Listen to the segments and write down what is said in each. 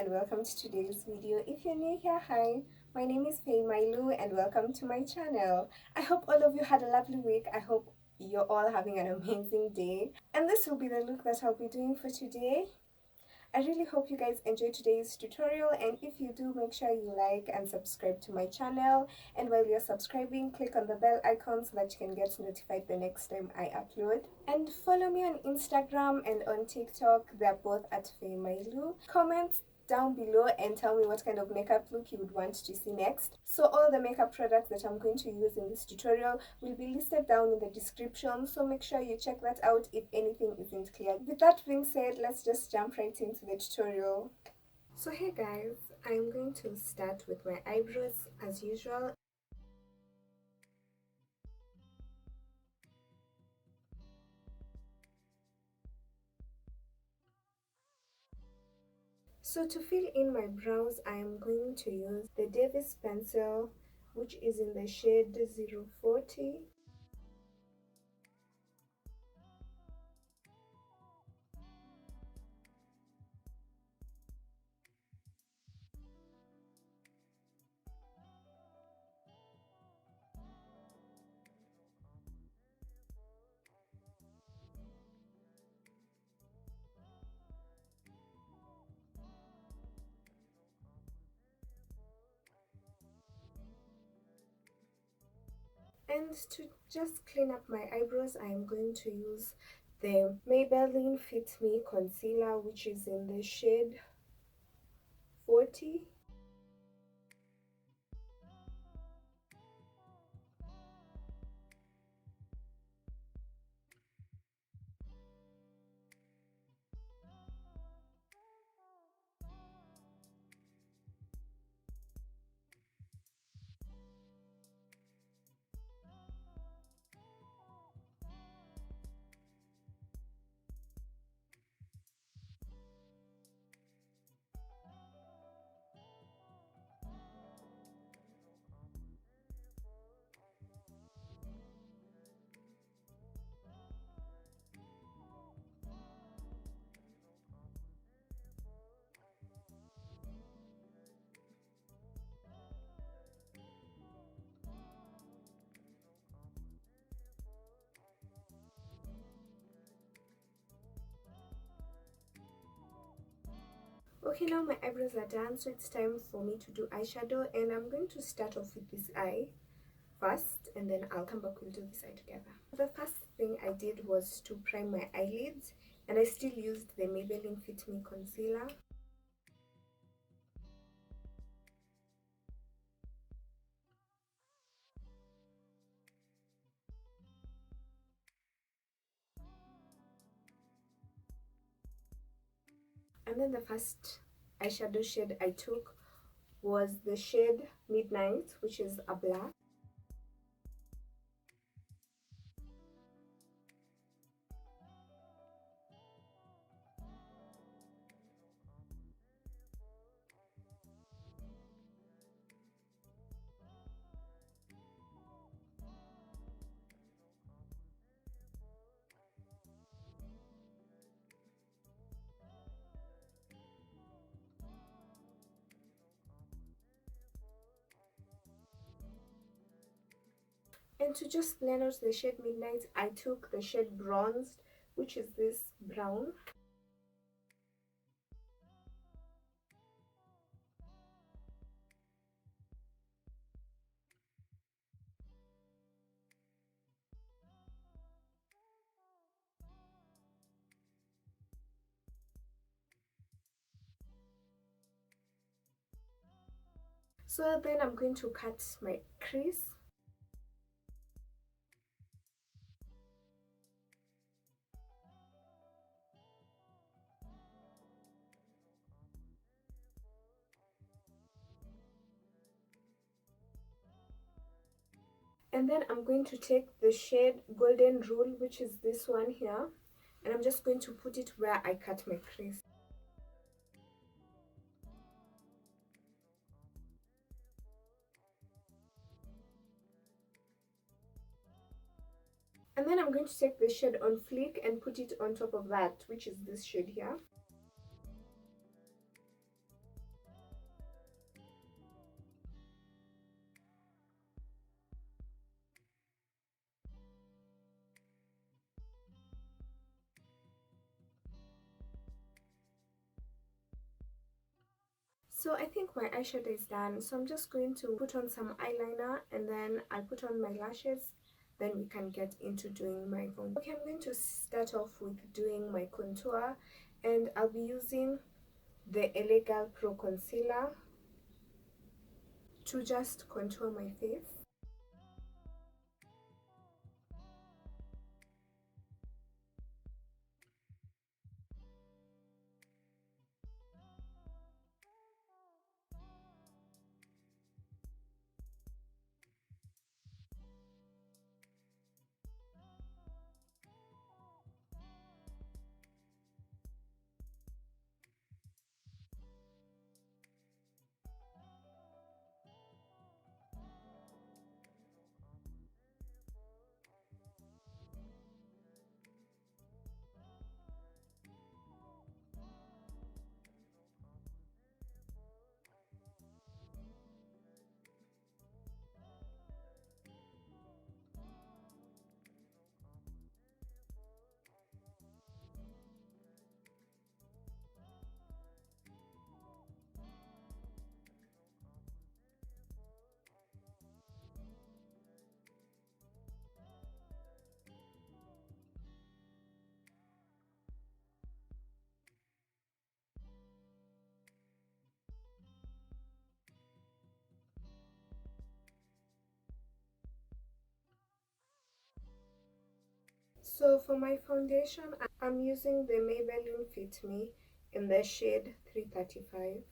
and welcome to today's video. If you're new here, hi, my name is Phaye Mailu and welcome to my channel. I hope all of you had a lovely week. I hope you're all having an amazing day. And this will be the look that I'll be doing for today. I really hope you guys enjoy today's tutorial, and if you do, make sure you like and subscribe to my channel, and while you're subscribing, click on the bell icon so that you can get notified the next time I upload. And follow me on Instagram and on TikTok, they're both at Phaye Mailu. Comment down below and tell me what kind of makeup look you would want to see next. So all the makeup products that I'm going to use in this tutorial will be listed down in the description, so make sure you check that out if anything isn't clear. With that being said, let's just jump right into the tutorial. So hey guys, I'm going to start with my eyebrows as usual. So to fill in my brows, I am going to use the Davis pencil, which is in the shade 040. And to just clean up my eyebrows, I am going to use the Maybelline Fit-Me concealer, which is in the shade 40. Okay, now my eyebrows are done, so it's time for me to do eyeshadow, and I'm going to start off with this eye first, and then I'll come back, we'll do this eye together. The first thing I did was to prime my eyelids, and I still used the Maybelline Fit-Me concealer. And then the first eyeshadow shade I took was the shade Midnight, which is a black. And to just blend out the shade Midnight, I took the shade Bronzed, which is this brown. So then I'm going to cut my crease. And then I'm going to take the shade Golden Rule, which is this one here, and I'm just going to put it where I cut my crease. And then I'm going to take the shade on Fleek and put it on top of that, which is this shade here. So I think my eyeshadow is done, so I'm just going to put on some eyeliner and then I'll put on my lashes, then we can get into doing my contour. Okay, I'm going to start off with doing my contour, and I'll be using the LA Girl Pro Concealer to just contour my face. So for my foundation, I'm using the Maybelline Fit-Me in the shade 335.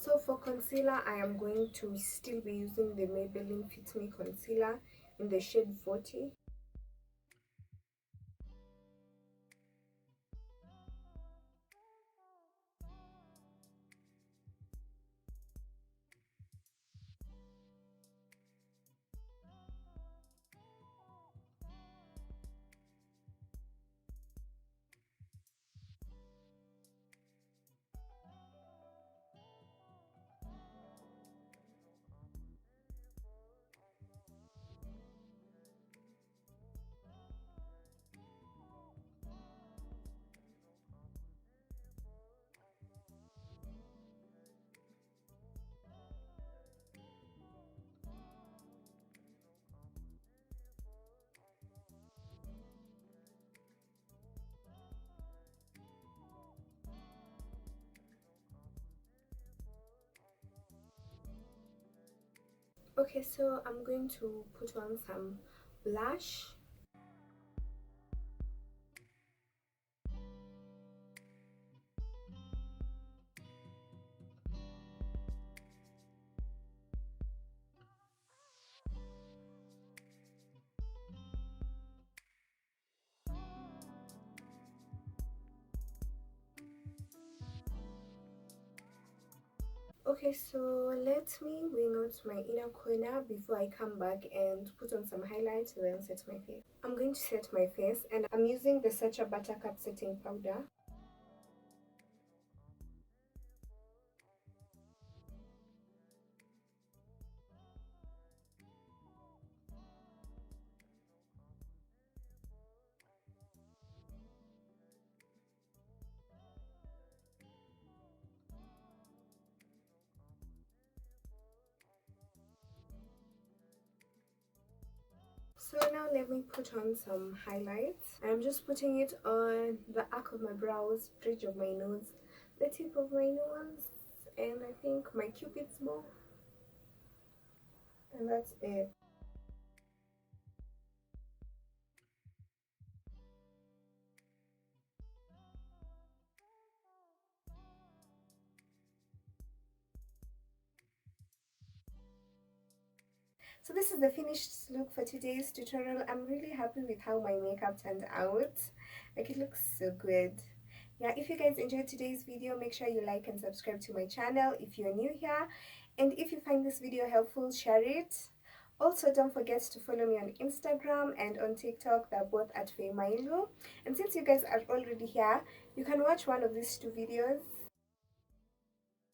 So for concealer, I am going to still be using the Maybelline Fit-Me concealer in the shade 40. Okay, so I'm going to put on some blush. Okay, so let me wing out my inner corner before I come back and put on some highlights and then set my face. I'm going to set my face and I'm using the Sacha Buttercup setting powder. So now let me put on some highlights. I'm just putting it on the arc of my brows, bridge of my nose, the tip of my nose, and I think my cupid's bow. And that's it. So this is the finished look for today's tutorial. I'm really happy with how my makeup turned out. Like, it looks so good. Yeah, if you guys enjoyed today's video, make sure you like and subscribe to my channel if you're new here. And if you find this video helpful, share it. Also, don't forget to follow me on Instagram and on TikTok. They're both at Phaye Mailu. And since you guys are already here, you can watch one of these two videos.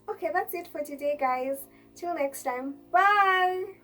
Okay, that's it for today, guys. Till next time, bye!